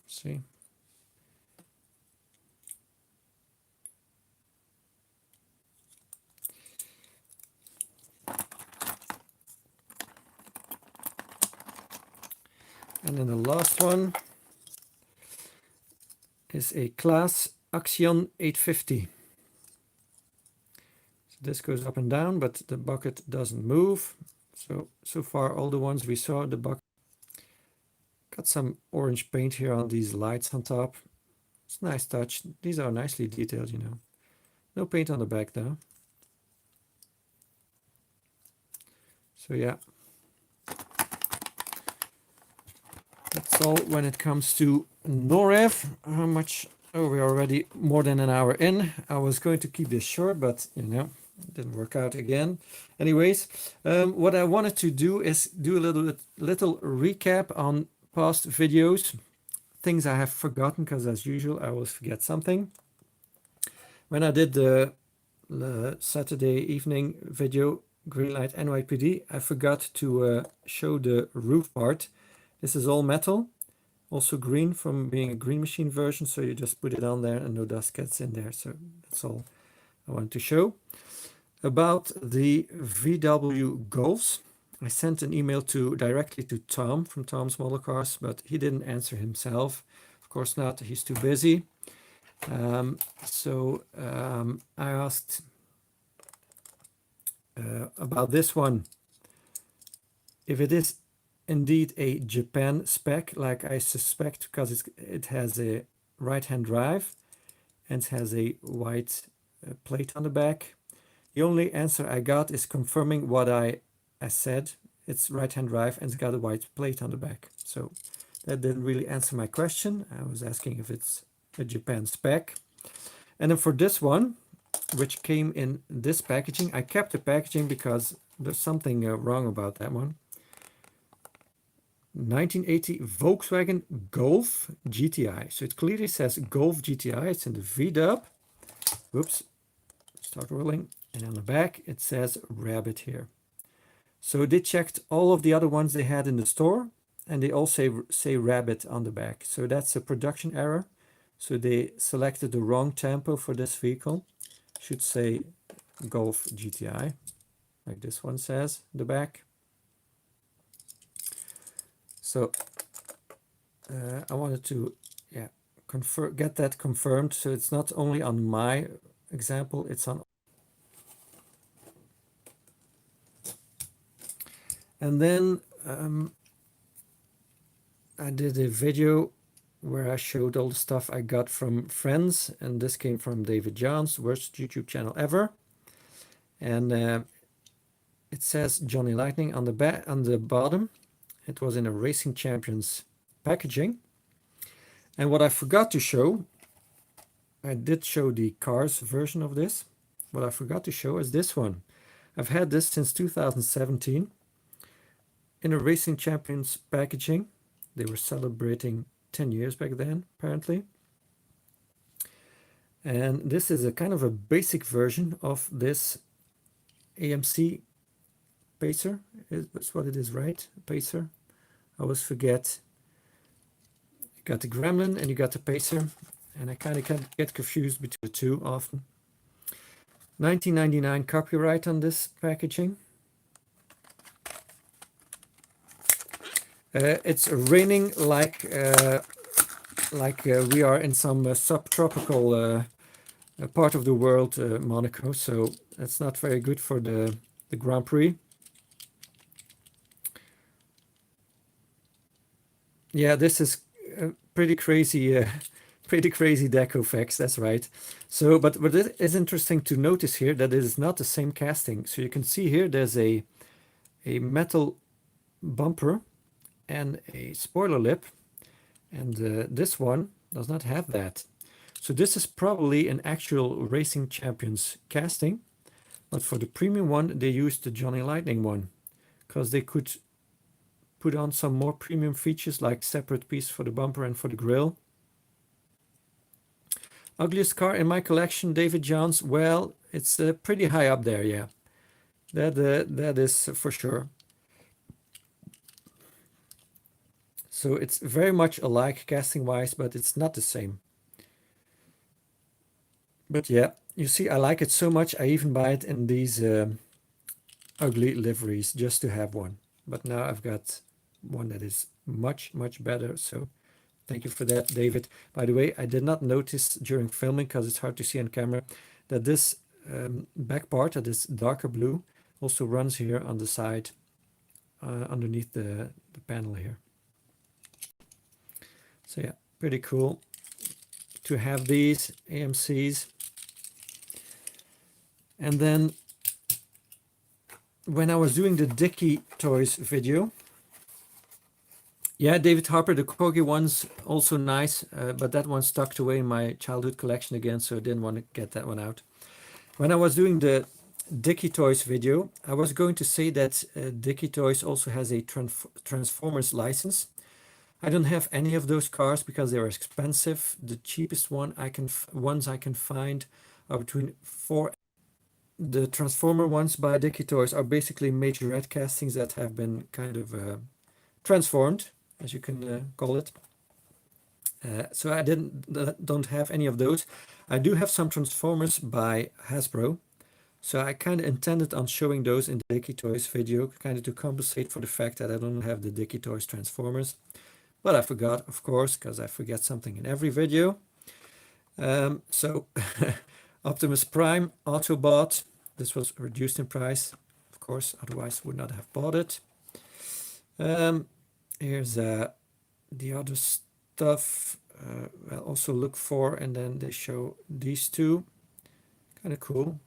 A: See. And then the last one is a Claas Axion 850. So this goes up and down, but the bucket doesn't move. So far all the ones we saw, the bucket got some orange paint here on these lights on top. It's a nice touch. These are nicely detailed, you know. No paint on the back though. So yeah, that's all when it comes to Norev. How much? Oh, we're already more than an hour in. I was going to keep this short, but you know, it didn't work out again. Anyways, what I wanted to do is do a little recap on past videos, things I have forgotten, because as usual I always forget something. When I did the Saturday evening video, Greenlight NYPD, I forgot to show the roof part. This is all metal, also green from being a Green Machine version, so you just put it on there and no dust gets in there. So that's all I wanted to show. About the VW Golfs, I sent an email directly to Tom from Tom's Model Cars, but he didn't answer himself. Of course not, he's too busy. I asked about this one, if it is indeed a Japan spec, like I suspect, because it has a right-hand drive and it has a white plate on the back. The only answer I got is confirming what I said. It's right-hand drive and it's got a white plate on the back. So that didn't really answer my question. I was asking if it's a Japan spec. And then for this one, which came in this packaging, I kept the packaging because there's something wrong about that one. 1980 Volkswagen Golf GTI. So it clearly says Golf GTI. It's in the VW. Whoops. Start rolling. And on the back it says Rabbit here. So they checked all of the other ones they had in the store, and they all say Rabbit on the back. So that's a production error. So they selected the wrong tempo for this vehicle. Should say Golf GTI, like this one says, the back. So I wanted to get that confirmed. So it's not only on my example, it's on. And then I did a video where I showed all the stuff I got from friends, and this came from David Johns, worst YouTube channel ever. And it says Johnny Lightning on the bottom. It was in a Racing Champions packaging. And what I forgot to show, I did show the Cars version of this. What I forgot to show is this one. I've had this since 2017 in a Racing Champions packaging. They were celebrating 10 years back then, apparently. And this is a kind of a basic version of this AMC Pacer. That's what it is, right? Pacer. I always forget. You got the Gremlin and you got the Pacer, and I kind of get confused between the two often. 1999 copyright on this packaging. It's raining like we are in some subtropical part of the world, Monaco. So that's not very good for the the Grand Prix. Yeah, this is pretty crazy, pretty crazy deco effects. That's right. So, but what is interesting to notice here that it is not the same casting. So you can see here there's a metal bumper and a spoiler lip, and this one does not have that. So this is probably an actual Racing Champions casting, but for the premium one they used the Johnny Lightning one because they could put on some more premium features like separate piece for the bumper and for the grille. Ugliest car in my collection, David Johns. Well, it's pretty high up there, yeah. That is for sure. So it's very much alike casting wise, but it's not the same. But yeah, you see, I like it so much, I even buy it in these ugly liveries just to have one. But now I've got one that is much, much better. So thank you for that, David. By the way, I did not notice during filming, because it's hard to see on camera, that this back part, that is darker blue, also runs here on the side underneath the panel here. So yeah, pretty cool to have these AMCs. And then when I was doing the Dicky Toys video, yeah, David Harper, the Corgi one's also nice, but that one's tucked away in my childhood collection again, so I didn't want to get that one out. When I was doing the Dicky Toys video, I was going to say that Dicky Toys also has a Transformers license. I don't have any of those cars because they're expensive. The cheapest ones I can find are between 4. The Transformer ones by Dicky Toys are basically majorette castings that have been kind of transformed, as you can call it. So I don't have any of those. I do have some Transformers by Hasbro. So I kind of intended on showing those in the Dicky Toys video, kind of to compensate for the fact that I don't have the Dicky Toys Transformers. But I forgot, of course, because I forget something in every video. So Optimus Prime, Autobot. This was reduced in price, of course, otherwise would not have bought it. Here's the other stuff I'll also look for, and then they show these two. Kind of cool.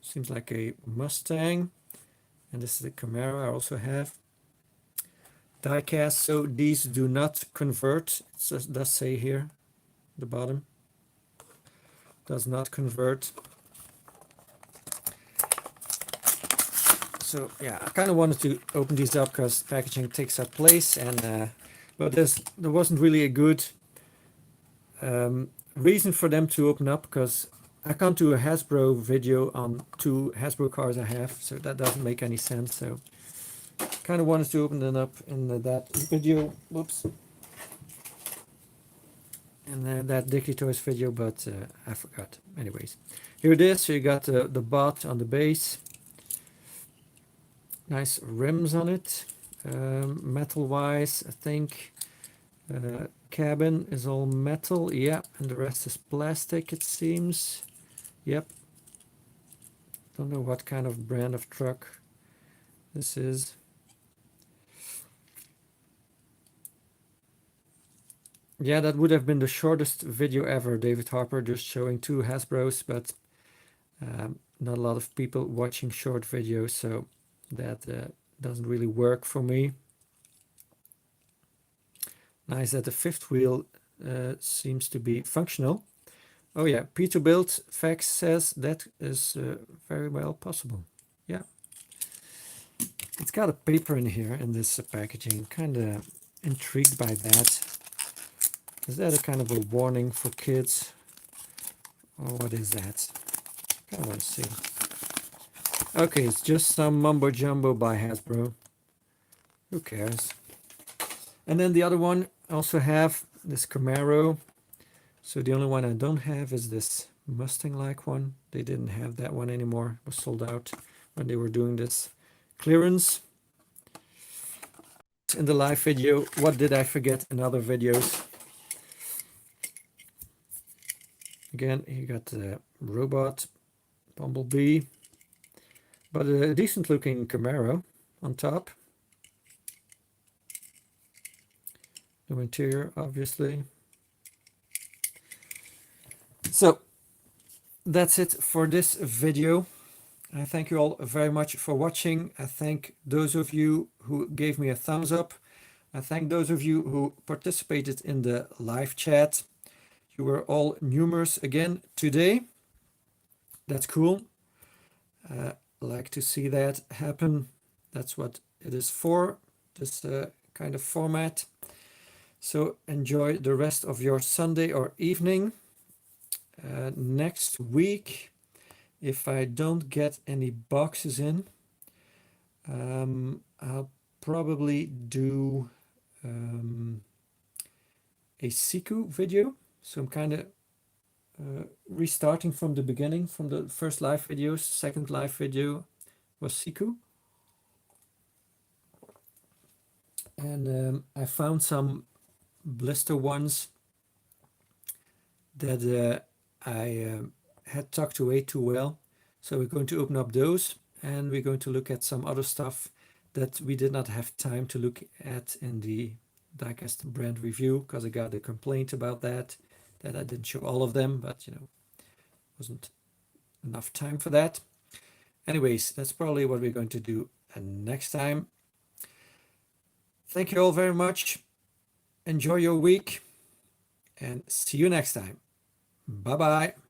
A: Seems like a Mustang. And this is the Camaro I also have. Diecast, so these do not convert. It does say here, the bottom. Does not convert. So yeah, I kind of wanted to open these up because packaging takes up place, and but there wasn't really a good reason for them to open up, because I can't do a Hasbro video on 2 Hasbro cars I have, so that doesn't make any sense. So kind of wanted to open them up in that video. Whoops. In that Dicky Toys video, but I forgot. Anyways, here it is. So you got the bot on the base. Nice rims on it. Metal wise, I think cabin is all metal. Yeah, and the rest is plastic, it seems. Yep. Don't know what kind of brand of truck this is. Yeah, that would have been the shortest video ever, David Harper, just showing 2 Hasbros, but not a lot of people watching short videos, so that doesn't really work for me. Nice that the 5th wheel seems to be functional. Oh yeah, Peterbilt Fax says that is very well possible. Yeah. It's got a paper in here in this packaging. Kind of intrigued by that. Is that a kind of a warning for kids? Or what is that? I want to see. Okay, it's just some mumbo jumbo by Hasbro. Who cares? And then the other one I also have this Camaro. So the only one I don't have is this Mustang-like one. They didn't have that one anymore. It was sold out when they were doing this clearance. In the live video, what did I forget in other videos? Again, you got the robot, Bumblebee. but a decent looking Camaro on top. No interior, obviously. So that's it for this video. I thank you all very much for watching. I thank those of you who gave me a thumbs up. I thank those of you who participated in the live chat. You were all numerous again today. That's cool. Like to see that happen. That's what it is for, this kind of format. So enjoy the rest of your Sunday or evening. Next week, if I don't get any boxes in, I'll probably do a Siku video. So I'm kind of restarting from the beginning, from the first live videos. Second live video was Siku. And I found some blister ones that I had tucked away too well. So we're going to open up those, and we're going to look at some other stuff that we did not have time to look at in the Diecast brand review, because I got a complaint about that I didn't show all of them, but wasn't enough time for that. Anyways, that's probably what we're going to do next time. Thank you all very much. Enjoy your week, and see you next time. Bye-bye.